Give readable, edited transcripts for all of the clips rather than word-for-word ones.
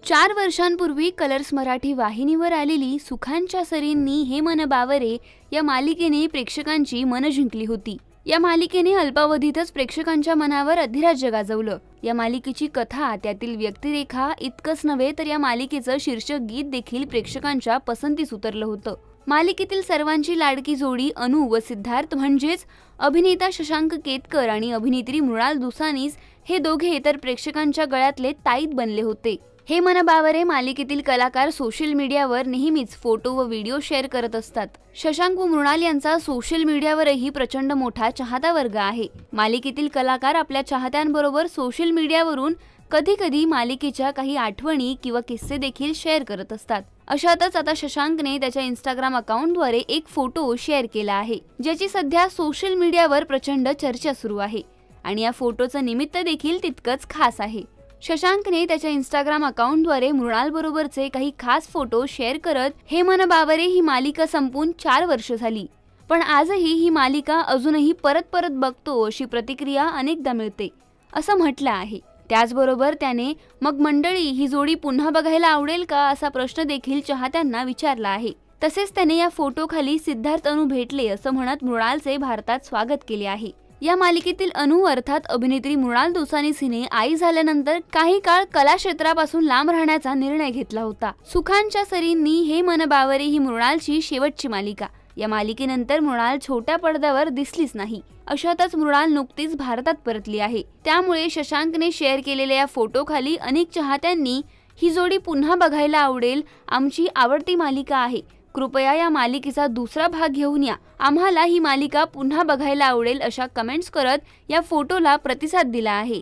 4 वर्षांपूर्वी कलर्स मराठी वाहिनीवर आलेली सुखांच्या सरींनी हे मन बावरे या मालिकेने प्रेक्षकांची मन जिंकली होती। या मालिकेने अल्पावधीतच प्रेक्षकांच्या मनावर अधिराज्य गाजवलं। या मालिकेची कथा, त्यातील व्यक्तिरेखा इतकंच नव्हे तर या मालिकेचं शीर्षक गीत देखील प्रेक्षकांच्या पसंतीस उतरलं होतं। मालिकेतील सर्वांची लाडकी जोडी अनु व सिद्धार्थ म्हणजेच अभिनेता शशांक केतकर आणि अभिनेत्री मृणाल दुसानीस हे दोघे तर प्रेक्षकांच्या गळ्यातले ताईत बनले होते। हे मन बावरे मालिकेतील कलाकार सोशल मीडियावर नेहमीच फोटो व व्हिडिओ शेअर करत असतात। शशांक व मृणाल यांचा सोशल मीडियावरही प्रचंड मोठा चाहता वर्ग आहे। मालिकेतील कलाकार आपल्या चाहत्यांबरोबर सोशल मीडियावरून कधी कधी मालिकेच्या काही आठवणी किंवा किस्से देखील शेअर करत असतात। अशातच आता शशांकने त्याच्या इंस्टाग्राम अकाउंटद्वारे एक फोटो शेअर केला आहे, ज्याची सध्या सोशल मीडियावर प्रचंड चर्चा सुरू आहे आणि या फोटोचं निमित्त देखील तितकंच खास आहे। शशांकने त्याच्या इंस्टाग्राम अकाउंटद्वारे मृणाल बरोबरचे काही खास फोटो शेअर करत हे मन बावरे ही मालिका संपून 4 वर्ष झाली, पण आजही ही मालिका अजूनही परत बघतो अशी प्रतिक्रिया अनेकदा मिळते असं म्हटलं आहे। त्याचबरोबर त्याने मग मंडळी ही जोडी पुन्हा बघायला आवडेल का असा प्रश्न देखील चाहत्यांना विचारला आहे। तसेच त्याने या फोटो खाली सिद्धार्थ अनु भेटले असं म्हणत मृणालचे भारतात स्वागत केले आहे। या मालिकेतील अनु अर्थात अभिनेत्री मृणाल दुसानीस हिने आई झाल्यानंतर काही काळ कला क्षेत्रापासून लांब राहण्याचा निर्णय घेतला होता। सुखांच्या सरींनी हे मन बावरे ही मृणालची शेवटची मालिका। या मालिकेनंतर मृणाल छोट्या पडद्यावर दिसलीच नाही। अशातच मृणाल नुकतीच भारतात परतली आहे। त्यामुळे शशांकने शेअर केलेल्या या फोटो खाली अनेक चाहत्यांनी ही जोडी पुन्हा बघायला आवडेल, आमची आवडती मालिका आहे, कृपया या मालिकेचा दुसरा भाग घेऊन या, आम्हाला ही मालिका पुन्हा बघायला आवडेल अशा कमेंट्स करत या फोटोला प्रतिसाद दिला आहे।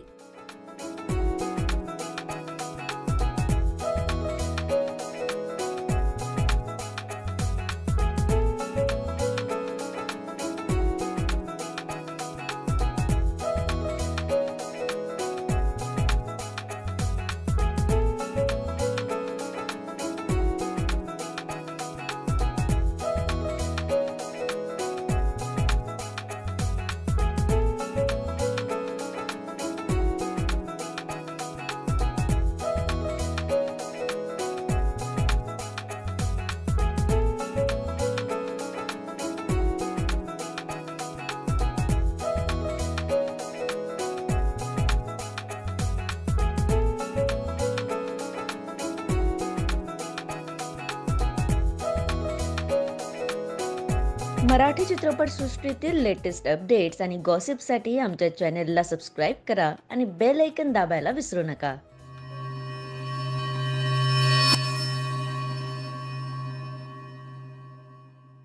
मराठी चित्रपटसृष्टीतील लेटेस्ट अपडेट्स आणि गॉसिपसाठी आमच्या चॅनेलला सबस्क्राईब करा आणि बेल आयकॉन दाबायला विसरू नका।